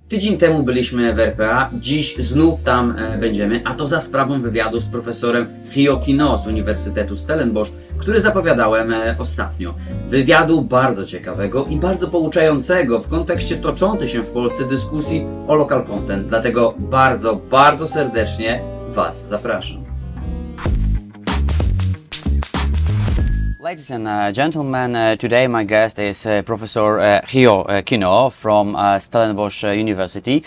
Tydzień temu byliśmy w RPA, dziś znów tam będziemy, a to za sprawą wywiadu z profesorem Geo Quinot z Uniwersytetu Stellenbosch, który zapowiadałem ostatnio. Wywiadu bardzo ciekawego i bardzo pouczającego w kontekście toczącej się w Polsce dyskusji o local content. Dlatego bardzo serdecznie Was zapraszam. Ladies and gentlemen, today my guest is Professor Geo Quinot from Stellenbosch University,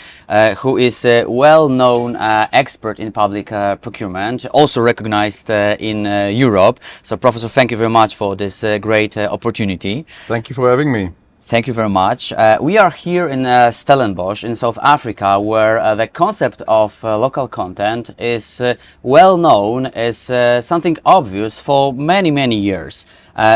who is a well-known expert in public procurement, also recognized in Europe. So, Professor, thank you very much for this great opportunity. Thank you for having me. Thank you very much. We are here in Stellenbosch in South Africa, where the concept of local content is well known as something obvious for many years.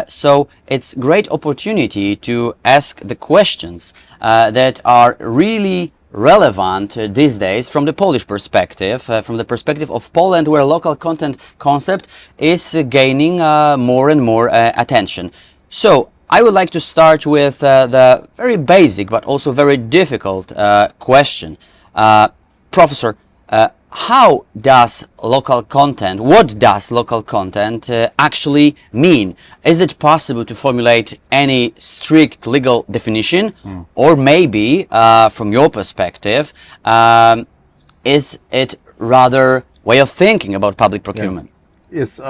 So it's great opportunity to ask the questions that are really relevant these days from the Polish perspective, from the perspective of Poland, where local content concept is gaining more and more attention. So I would like to start with the very basic but also very difficult question. Professor, how does local content, what does local content actually mean? Is it possible to formulate any strict legal definition? Or maybe, from your perspective, is it rather way of thinking about public procurement? Yeah. Yes,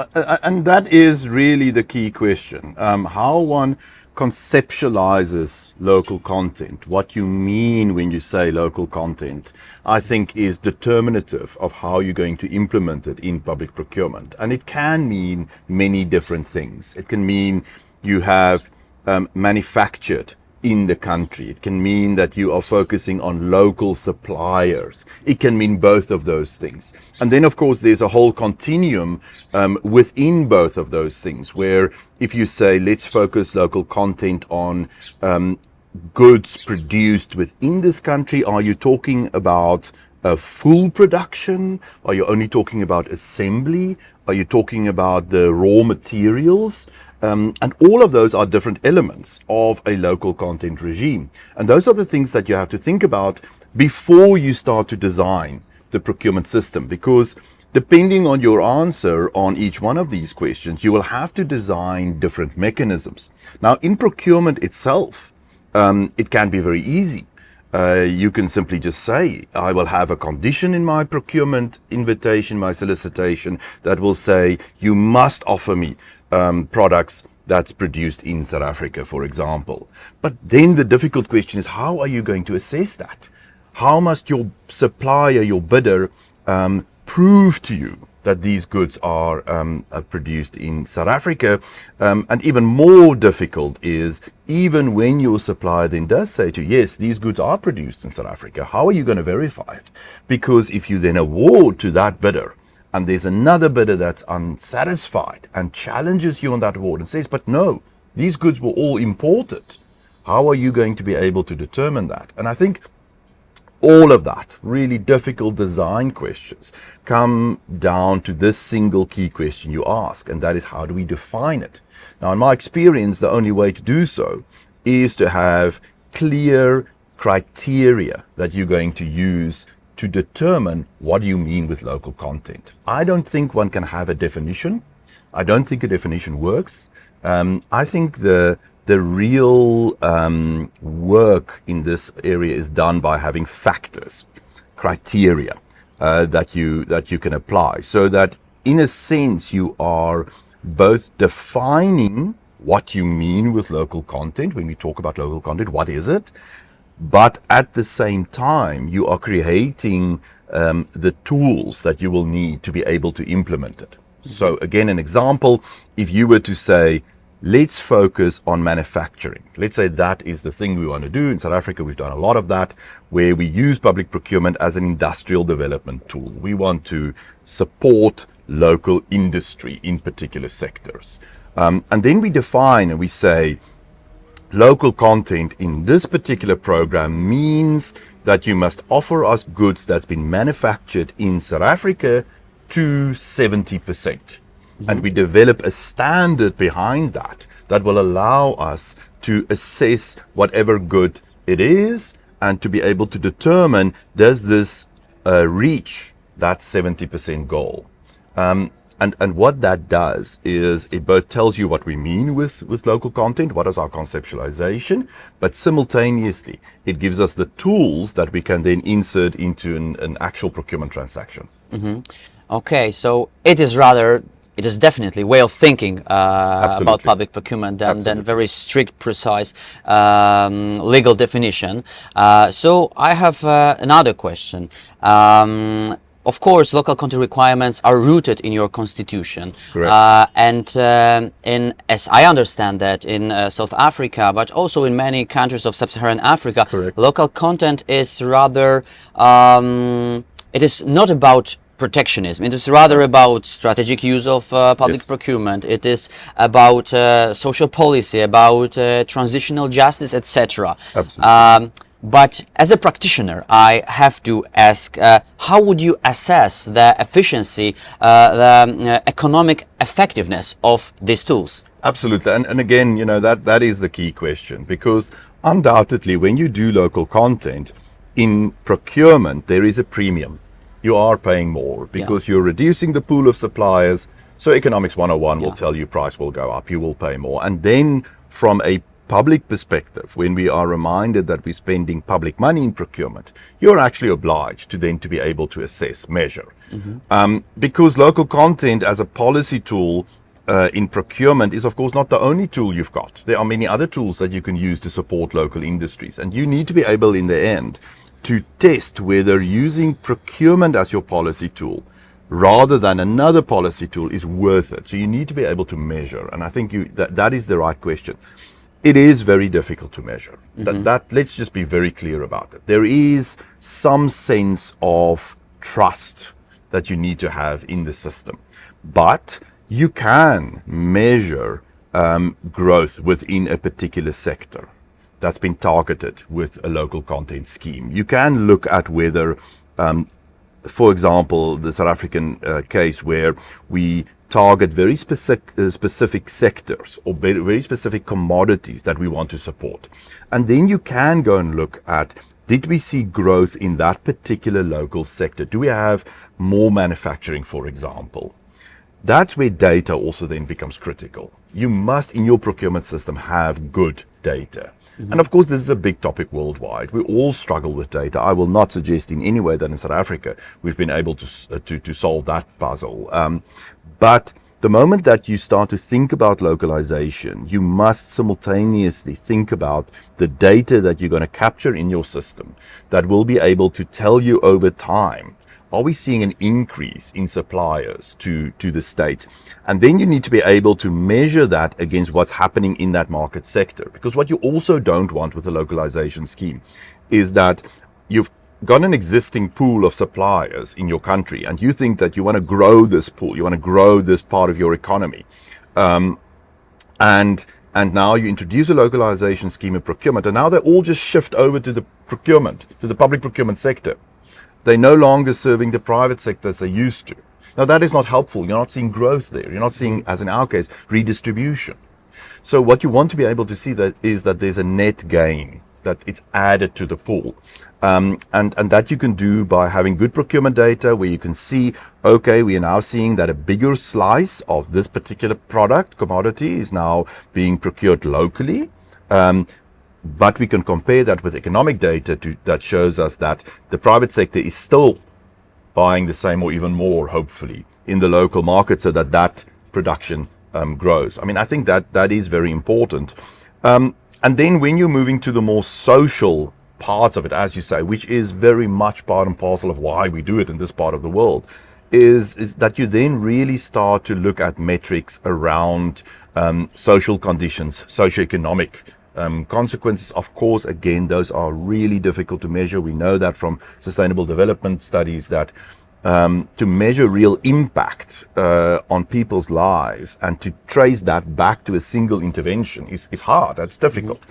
and that is really the key question. How one conceptualizes local content, what you mean when you say local content, I think is determinative of how you're going to implement it in public procurement. And it can mean many different things. It can mean you have manufactured in the country. It can mean that you are focusing on local suppliers. It can mean both of those things. And then, of course, there's a whole continuum within both of those things, where if you say, let's focus local content on goods produced within this country, are you talking about a full production? Are you only talking about assembly? Are you talking about the raw materials? And all of those are different elements of a local content regime. And those are the things that you have to think about before you start to design the procurement system, because depending on your answer on each one of these questions, you will have to design different mechanisms. Now, in procurement itself, it can be very easy. You can simply just say, I will have a condition in my procurement invitation, my solicitation, that will say, you must offer me products that's produced in South Africa, for example. But then the difficult question is, how are you going to assess that? How must your supplier, your bidder, prove to you that these goods are produced in South Africa? And even more difficult is, even when your supplier then does say to you, yes, these goods are produced in South Africa, how are you going to verify it? Because if you then award to that bidder, and there's another bidder that's unsatisfied and challenges you on that award and says, but no, these goods were all imported, how are you going to be able to determine that? And I think all of that really difficult design questions come down to this single key question you ask, and that is, how do we define it? Now, in my experience, the only way to do so is to have clear criteria that you're going to use to determine what do you mean with local content. I don't think one can have a definition. I don't think a definition works. I think the real work in this area is done by having factors, criteria that you can apply, so that in a sense you are both defining what you mean with local content. When we talk about local content, what is it? But at the same time, you are creating the tools that you will need to be able to implement it. So again, an example, if you were to say, let's focus on manufacturing. Let's say that is the thing we want to do. In South Africa, we've done a lot of that, where we use public procurement as an industrial development tool. We want to support local industry in particular sectors. And then we define and we say, local content in this particular program means that you must offer us goods that's been manufactured in South Africa to 70%. And we develop a standard behind that that will allow us to assess whatever good it is and to be able to determine, does this reach that 70% goal? And what that does is it both tells you what we mean with local content, what is our conceptualization, but simultaneously it gives us the tools that we can then insert into an actual procurement transaction. Okay, so it is definitely way of thinking about public procurement than very strict, precise legal definition. So I have another question. Of course, local content requirements are rooted in your constitution. Correct. As I understand that, in South Africa, but also in many countries of sub-Saharan Africa, Correct. local content is rather, it is not about protectionism. It is rather about strategic use of public Yes. procurement. It is about social policy, about transitional justice, etc. Absolutely. But as a practitioner, I have to ask, how would you assess the efficiency, the economic effectiveness of these tools? Absolutely. And again, that is the key question, because undoubtedly when you do local content in procurement, there is a premium. You are paying more because you're reducing the pool of suppliers. So Economics 101 will tell you price will go up, you will pay more. And then from a public perspective, when we are reminded that we're spending public money in procurement, you're actually obliged to then to be able to assess, measure. Because local content as a policy tool in procurement is of course not the only tool you've got. There are many other tools that you can use to support local industries, and you need to be able in the end to test whether using procurement as your policy tool rather than another policy tool is worth it. So you need to be able to measure, and I think that is the right question. It is very difficult to measure. That let's just be very clear about it. There is some sense of trust that you need to have in the system, but you can measure growth within a particular sector that's been targeted with a local content scheme. You can look at whether, for example, the South African case where we target very specific sectors or very specific commodities that we want to support. And then you can go and look at, did we see growth in that particular local sector? Do we have more manufacturing, for example? That's where data also then becomes critical. You must, in your procurement system, have good data. And of course, this is a big topic worldwide. We all struggle with data. I will not suggest in any way that in South Africa we've been able to solve that puzzle. But the moment that you start to think about localization, you must simultaneously think about the data that you're going to capture in your system that will be able to tell you over time, are we seeing an increase in suppliers to the state? And then you need to be able to measure that against what's happening in that market sector. Because what you also don't want with a localization scheme is that you've got an existing pool of suppliers in your country and you think that you want to grow this pool, you want to grow this part of your economy. And now you introduce a localization scheme of procurement, and now they all just shift over to the procurement, to the public procurement sector. They're no longer serving the private sector as they used to. Now that is not helpful. You're not seeing growth there. You're not seeing, as in our case, redistribution. So what you want to be able to see is that there's a net gain, that it's added to the pool. And that you can do by having good procurement data where you can see, okay, we are now seeing that a bigger slice of this particular product, commodity, is now being procured locally. But we can compare that with economic data that shows us that the private sector is still buying the same or even more, hopefully, in the local market, so that production grows. I mean, I think that is very important. And then when you're moving to the more social parts of it, as you say, which is very much part and parcel of why we do it in this part of the world, is that you then really start to look at metrics around social conditions, socioeconomic consequences. Of course, again, those are really difficult to measure. We know that from sustainable development studies that to measure real impact on people's lives and to trace that back to a single intervention is hard. That's difficult.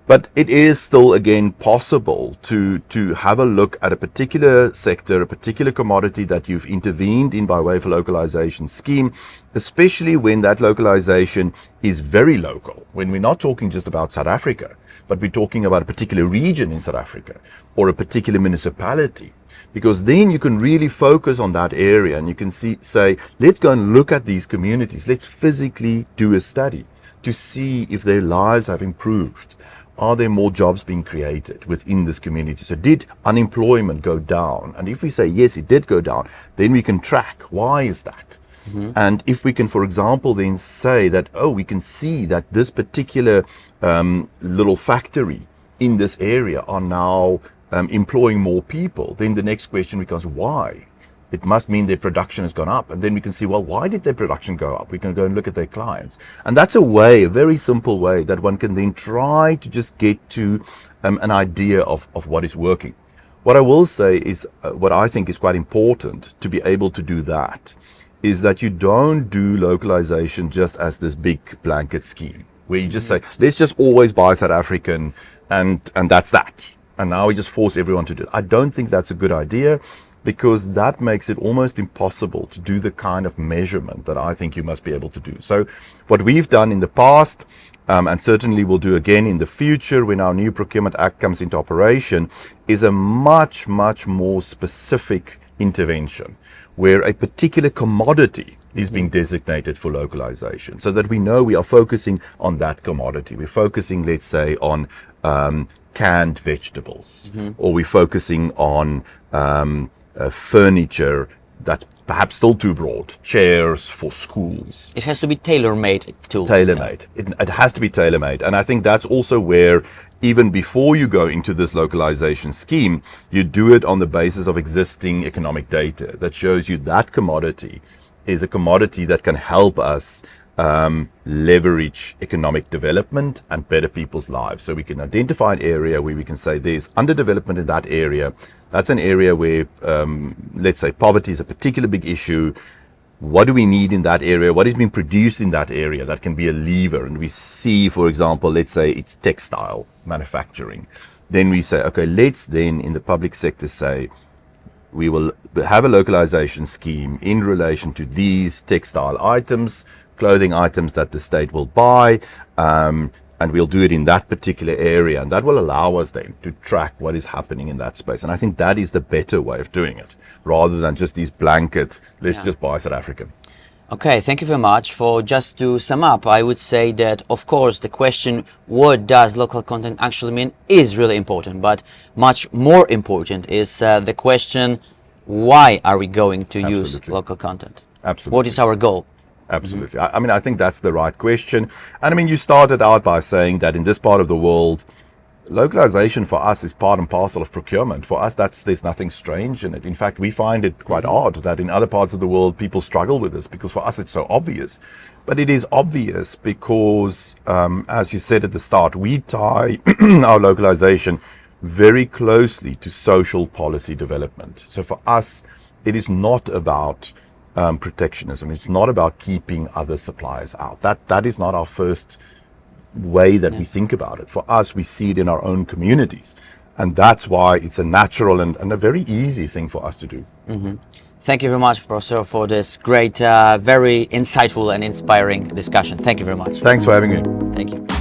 But it is still, again, possible to have a look at a particular sector, a particular commodity that you've intervened in by way of a localization scheme, especially when that localization is very local, when we're not talking just about South Africa, but we're talking about a particular region in South Africa or a particular municipality. Because then you can really focus on that area and you can say, let's go and look at these communities. Let's physically do a study to see if their lives have improved. Are there more jobs being created within this community? So did unemployment go down? And if we say, yes, it did go down, then we can track, why is that? Mm-hmm. And if we can, for example, then say that, we can see that this particular little factory in this area are now employing more people, then the next question becomes, why? It must mean their production has gone up. And then we can see, well, why did their production go up? We can go and look at their clients. And that's a way, a very simple way that one can then try to just get to an idea of what is working. What I will say is, what I think is quite important to be able to do that, is that you don't do localization just as this big blanket scheme, where you just say, let's just always buy South African and that's that. And now we just force everyone to do it. I don't think that's a good idea, because that makes it almost impossible to do the kind of measurement that I think you must be able to do. So what we've done in the past, and certainly will do again in the future when our new Procurement Act comes into operation, is a much, much more specific intervention, where a particular commodity is being designated for localization, so that we know we are focusing on that commodity. We're focusing, let's say, on canned vegetables, or we're focusing on furniture that's perhaps still too broad, chairs for schools. It has to be tailor-made too. Tailor-made. It has to be tailor-made. And I think that's also where, even before you go into this localization scheme, you do it on the basis of existing economic data that shows you that commodity is a commodity that can help us leverage economic development and better people's lives. So we can identify an area where we can say there's underdevelopment in that area. That's an area where, let's say, poverty is a particular big issue. What do we need in that area? What is being produced in that area that can be a lever? And we see, for example, let's say it's textile manufacturing. Then we say, okay, let's then in the public sector say, we will have a localization scheme in relation to these textile items, clothing items that the state will buy, and we'll do it in that particular area. And that will allow us then to track what is happening in that space. And I think that is the better way of doing it, rather than just these blanket, let's just buy South African. Okay, thank you very much. For just to sum up, I would say that, of course, the question, what does local content actually mean, is really important. But much more important is the question, why are we going to use local content? Absolutely. What is our goal? Absolutely. I mean, I think that's the right question. And I mean, you started out by saying that in this part of the world, localization for us is part and parcel of procurement. For us, there's nothing strange in it. In fact, we find it quite odd that in other parts of the world, people struggle with this, because for us, it's so obvious. But it is obvious because, as you said at the start, we tie our localization very closely to social policy development. So for us, it is not about protectionism. It's not about keeping other suppliers out. That is not our first way that we think about it. For us, we see it in our own communities. And that's why it's a natural and a very easy thing for us to do. Thank you very much, Professor, for this great, very insightful and inspiring discussion. Thank you very much. Thanks for having me. Thank you.